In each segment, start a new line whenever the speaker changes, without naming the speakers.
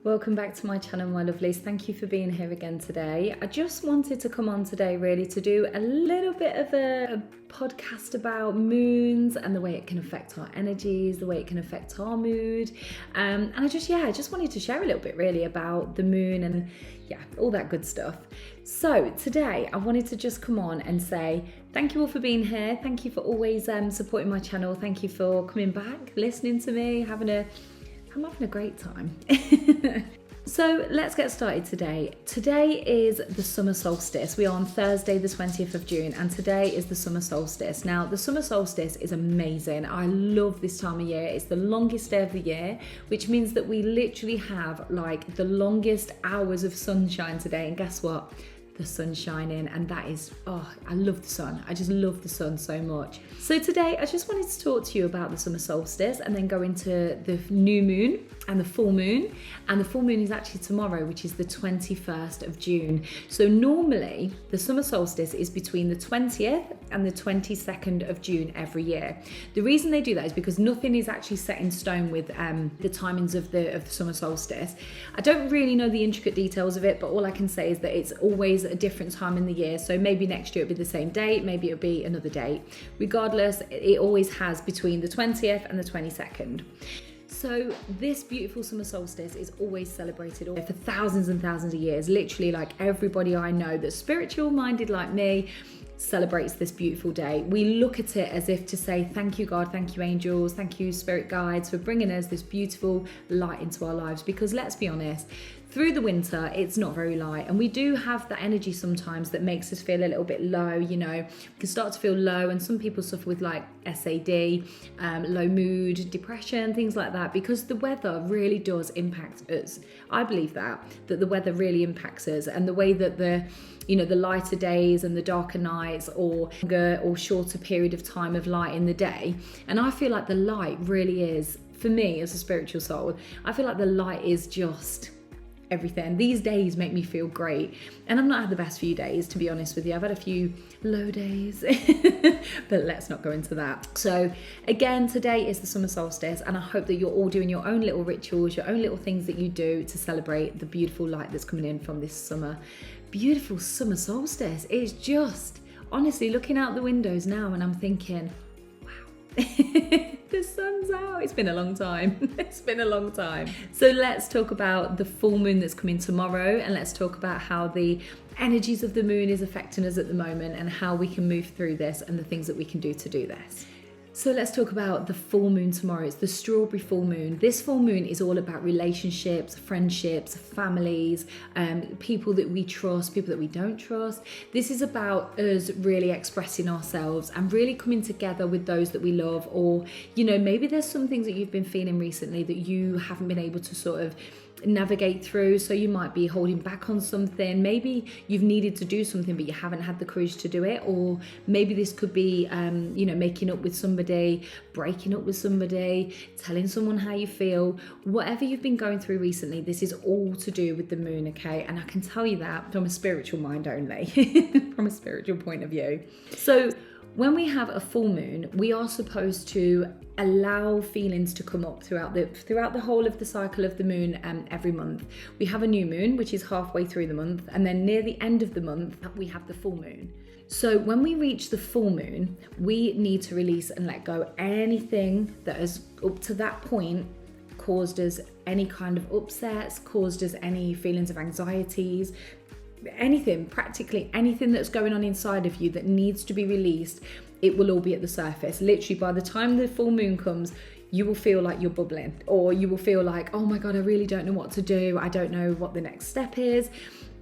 Welcome back to my channel, my lovelies. Thank you for being here again today. I just wanted to come on today really to do a little bit of a podcast about moons and the way it can affect our energies, the way it can affect our mood. And I just wanted to share a little bit really about the moon and all that good stuff. So today I wanted to just come on and say thank you all for being here. Thank you for always supporting my channel. Thank you for coming back, listening to me, I'm having a great time. So let's get started today. Today is the summer solstice. We are on Thursday, the 20th of June, and today is the summer solstice. Now, the summer solstice is amazing. I love this time of year. It's the longest day of the year, which means that we literally have like the longest hours of sunshine today. And guess what? The sun's shining, and that is, I love the sun. I just love the sun so much. So today I just wanted to talk to you about the summer solstice and then go into the new moon and the full moon. And the full moon is actually tomorrow, which is the 21st of June. So normally the summer solstice is between the 20th and the 22nd of June every year. The reason they do that is because nothing is actually set in stone with the timings of the summer solstice. I don't really know the intricate details of it, but all I can say is that it's always a different time in the year. So maybe next year it'll be the same date, maybe it'll be another date. Regardless, it always has between the 20th and the 22nd. So this beautiful summer solstice is always celebrated for thousands and thousands of years. Literally, like everybody I know that's spiritual minded like me celebrates this beautiful day. We look at it as if to say, thank you God, thank you angels, thank you spirit guides for bringing us this beautiful light into our lives. Because let's be honest, through the winter, it's not very light. And we do have that energy sometimes that makes us feel a little bit low, we can start to feel low. And some people suffer with like SAD, low mood, depression, things like that, because the weather really does impact us. I believe that the weather really impacts us, and the way that the lighter days and the darker nights, or longer or shorter period of time of light in the day. And I feel like the light really is, for me as a spiritual soul, I feel like the light is just everything. These days make me feel great, and I've not had the best few days, to be honest with you. I've had a few low days, but let's not go into that. So again, today is the summer solstice, and I hope that you're all doing your own little rituals, your own little things that you do to celebrate the beautiful light that's coming in from this beautiful summer solstice. It's just, honestly, looking out the windows now and I'm thinking, wow, the sun's out. It's been a long time. It's been a long time. So let's talk about the full moon that's coming tomorrow, and let's talk about how the energies of the moon is affecting us at the moment and how we can move through this and the things that we can do to do this. So let's talk about the full moon tomorrow. It's the strawberry full moon. This full moon is all about relationships, friendships, families, people that we trust, people that we don't trust. This is about us really expressing ourselves and really coming together with those that we love. Or, maybe there's some things that you've been feeling recently that you haven't been able to sort of navigate through. So you might be holding back on something. Maybe you've needed to do something but you haven't had the courage to do it. Or maybe this could be making up with somebody, breaking up with somebody, telling someone how you feel. Whatever you've been going through recently, this is all to do with the moon, okay? And I can tell you that from a spiritual mind only, from a spiritual point of view. So when we have a full moon, we are supposed to allow feelings to come up throughout the whole of the cycle of the moon. Every month we have a new moon, which is halfway through the month, and then near the end of the month we have the full moon. So when we reach the full moon, we need to release and let go anything that has up to that point caused us any kind of upsets, caused us any feelings of anxieties, anything, practically anything that's going on inside of you that needs to be released. It will all be at the surface. Literally, by the time the full moon comes, you will feel like you're bubbling, or you will feel like, oh my God, I really don't know what to do. I don't know what the next step is.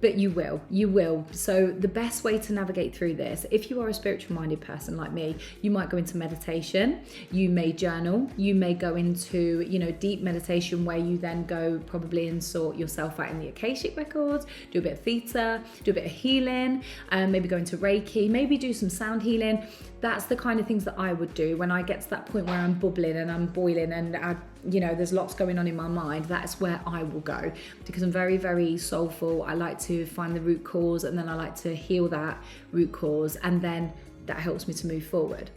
But you will. So the best way to navigate through this, if you are a spiritual minded person like me, you might go into meditation, you may journal, you may go into, deep meditation where you then go probably and sort yourself out in the Akashic records, do a bit of theta, do a bit of healing, maybe go into Reiki, maybe do some sound healing. That's the kind of things that I would do when I get to that point where I'm bubbling and I'm boiling and there's lots going on in my mind. That's where I will go, because I'm very, very soulful. I like to find the root cause, and then I like to heal that root cause, and then that helps me to move forward.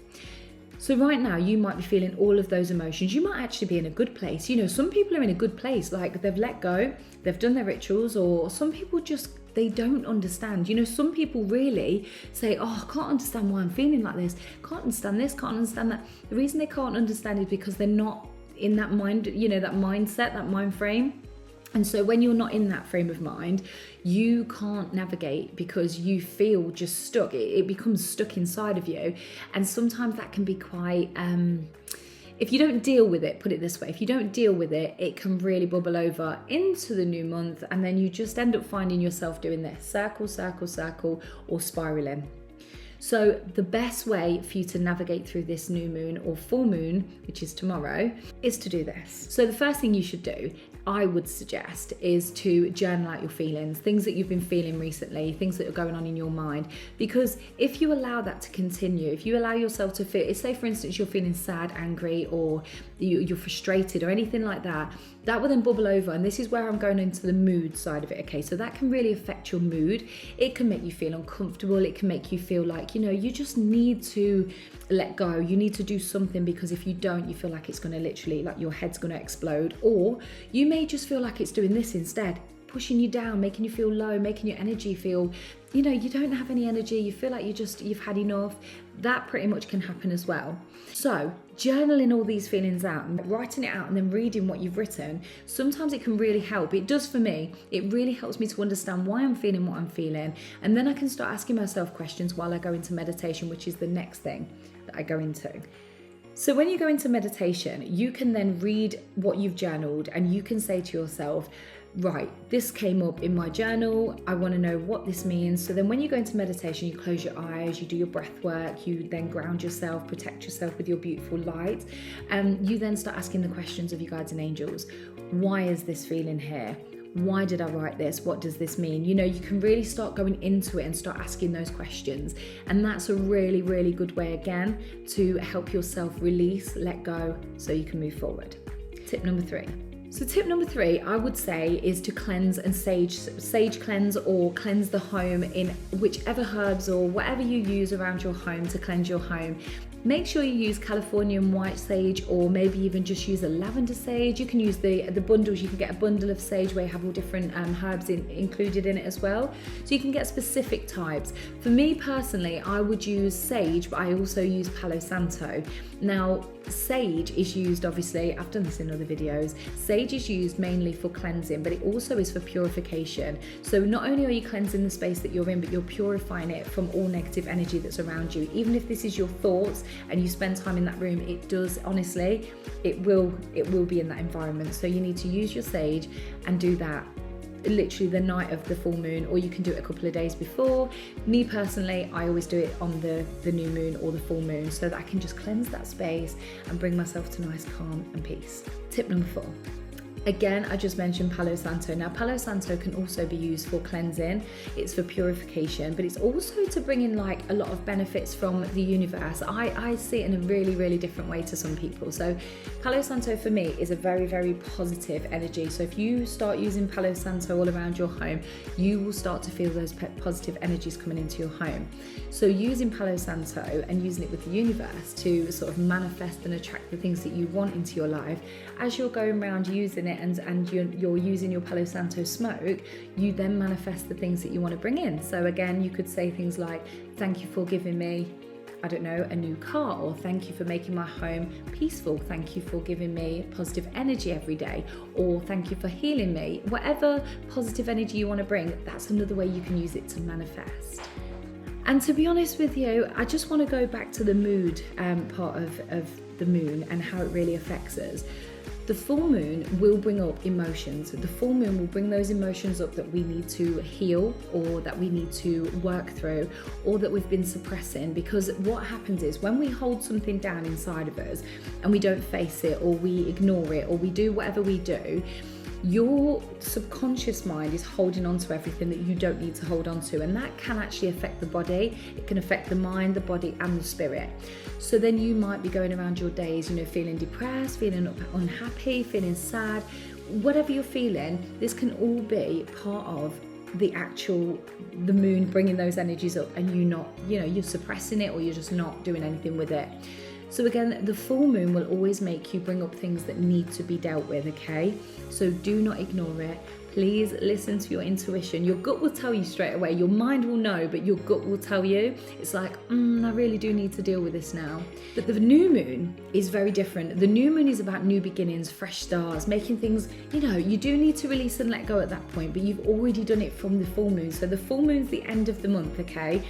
So right now you might be feeling all of those emotions. You might actually be in a good place. You know, some people are in a good place, like they've let go, they've done their rituals, or some people just, they don't understand. You know, some people really say, oh, I can't understand why I'm feeling like this. Can't understand this, can't understand that. The reason they can't understand is because they're not in that mind, you know, that mindset, that mind frame. And so when you're not in that frame of mind, you can't navigate because you feel just stuck. It becomes stuck inside of you. And sometimes that can be quite, if you don't deal with it, put it this way, if you don't deal with it, it can really bubble over into the new month. And then you just end up finding yourself doing this circle, circle, circle, or spiraling. So the best way for you to navigate through this new moon or full moon, which is tomorrow, is to do this. So the first thing you should do, I would suggest, is to journal out your feelings, things that you've been feeling recently, things that are going on in your mind. Because if you allow that to continue, if you allow yourself to feel, say for instance you're feeling sad, angry, or you're frustrated or anything like that, that will then bubble over. And this is where I'm going into the mood side of it, okay? So that can really affect your mood. It can make you feel uncomfortable. It can make you feel like, you know, you just need to let go. You need to do something, because if you don't, you feel like it's going to literally, like your head's going to explode. Or you may just feel like it's doing this instead, pushing you down, making you feel low, making your energy feel, you know, you don't have any energy. You feel like you've had enough. That pretty much can happen as well. So journaling all these feelings out and writing it out and then reading what you've written, sometimes it can really help. It does for me. It really helps me to understand why I'm feeling what I'm feeling. And then I can start asking myself questions while I go into meditation, which is the next thing that I go into. So when you go into meditation, you can then read what you've journaled and you can say to yourself, right, this came up in my journal, I want to know what this means. So then when you go into meditation, you close your eyes, you do your breath work, you then ground yourself, protect yourself with your beautiful light, and you then start asking the questions of your guides and angels. Why is this feeling here? Why did I write this? What does this mean? You know, you can really start going into it and start asking those questions. And that's a really, really good way, again, to help yourself release, let go, so you can move forward. Tip number 3. So tip number 3, I would say, is to cleanse and sage cleanse, or cleanse the home in whichever herbs or whatever you use around your home to cleanse your home. Make sure you use Californian white sage, or maybe even just use a lavender sage. You can use the bundles. You can get a bundle of sage where you have all different herbs included in it as well. So you can get specific types. For me personally, I would use sage, but I also use Palo Santo. Now, sage is used, obviously, I've done this in other videos, sage is used mainly for cleansing, but it also is for purification. So not only are you cleansing the space that you're in, but you're purifying it from all negative energy that's around you. Even if this is your thoughts and you spend time in that room, it does, honestly, it will be in that environment. So you need to use your sage and do that literally the night of the full moon, or you can do it a couple of days before. Me personally, I always do it on the new moon or the full moon, so that I can just cleanse that space and bring myself to nice calm and peace. Tip number 4. Again, I just mentioned Palo Santo. Now, Palo Santo can also be used for cleansing. It's for purification, but it's also to bring in like a lot of benefits from the universe. I see it in a really, really different way to some people. So Palo Santo for me is a very, very positive energy. So if you start using Palo Santo all around your home, you will start to feel those positive energies coming into your home. So using Palo Santo and using it with the universe to sort of manifest and attract the things that you want into your life, as you're going around using it and you're using your Palo Santo smoke, you then manifest the things that you want to bring in. So again, you could say things like, thank you for giving me, I don't know, a new car, or thank you for making my home peaceful, thank you for giving me positive energy every day, or thank you for healing me. Whatever positive energy you want to bring, that's another way you can use it to manifest. And to be honest with you, I just want to go back to the mood part of the moon and how it really affects us. The full moon will bring up emotions. The full moon will bring those emotions up that we need to heal, or that we need to work through, or that we've been suppressing. Because what happens is when we hold something down inside of us and we don't face it, or we ignore it, or we do whatever we do, your subconscious mind is holding on to everything that you don't need to hold on to, and that can actually affect the body. It can affect the mind, the body, and the spirit. So then you might be going around your days, feeling depressed, feeling unhappy, feeling sad. Whatever you're feeling, this can all be part of the moon bringing those energies up, and you're suppressing it, or you're just not doing anything with it. So again, the full moon will always make you bring up things that need to be dealt with, okay? So do not ignore it. Please listen to your intuition. Your gut will tell you straight away. Your mind will know, but your gut will tell you. It's like, I really do need to deal with this now. But the new moon is very different. The new moon is about new beginnings, fresh starts, making things, you do need to release and let go at that point, but you've already done it from the full moon. So the full moon's the end of the month, okay?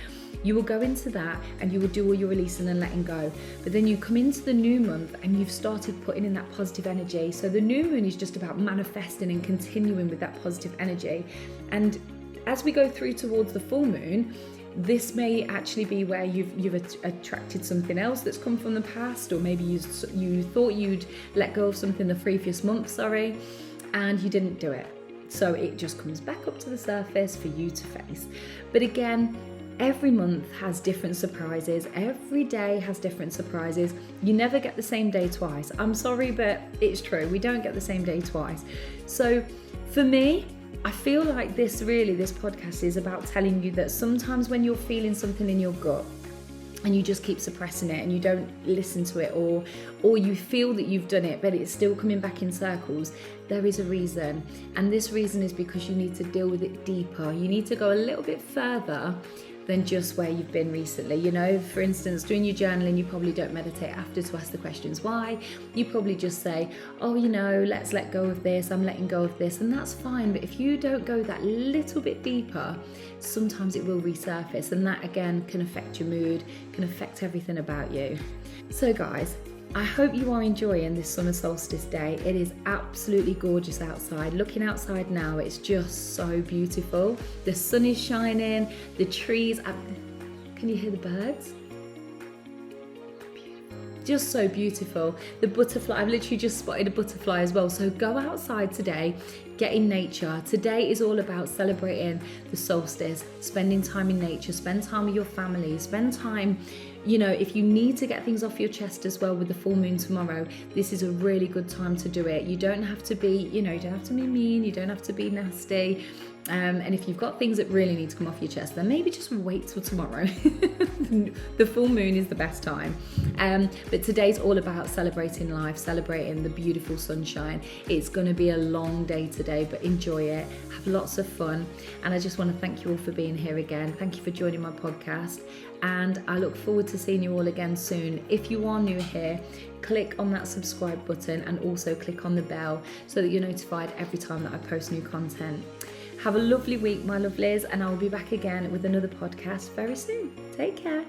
You will go into that and you will do all your releasing and letting go. But then you come into the new month and you've started putting in that positive energy. So the new moon is just about manifesting and continuing with that positive energy. And as we go through towards the full moon, this may actually be where you've attracted something else that's come from the past, or maybe you thought you'd let go of something the previous month, and you didn't do it. So it just comes back up to the surface for you to face. But again, every month has different surprises. Every day has different surprises. You never get the same day twice. I'm sorry, but it's true. We don't get the same day twice. So for me, I feel like this podcast is about telling you that sometimes when you're feeling something in your gut and you just keep suppressing it and you don't listen to it, or you feel that you've done it but it's still coming back in circles, there is a reason. And this reason is because you need to deal with it deeper. You need to go a little bit further than just where you've been recently. For instance, doing your journaling, you probably don't meditate after to ask the questions why. You probably just say, let's let go of this, I'm letting go of this, and that's fine. But if you don't go that little bit deeper, sometimes it will resurface, and that again can affect your mood, can affect everything about you. So guys, I hope you are enjoying this summer solstice day. It is absolutely gorgeous outside. Looking outside now, it's just so beautiful. The sun is shining, the trees, can you hear the birds? Just so beautiful. The butterfly, I've literally just spotted a butterfly as well. So go outside today, get in nature. Today is all about celebrating the solstice, spending time in nature, spend time with your family, spend time, if you need to get things off your chest as well with the full moon tomorrow, this is a really good time to do it. You don't have to be, you don't have to be mean, you don't have to be nasty. And if you've got things that really need to come off your chest, then maybe just wait till tomorrow. The full moon is the best time. But today's all about celebrating life, celebrating the beautiful sunshine. It's going to be a long day today, but enjoy it. Have lots of fun. And I just want to thank you all for being here again. Thank you for joining my podcast. And I look forward to seeing you all again soon. If you are new here, click on that subscribe button and also click on the bell so that you're notified every time that I post new content. Have a lovely week, my lovelies, and I'll be back again with another podcast very soon. Take care.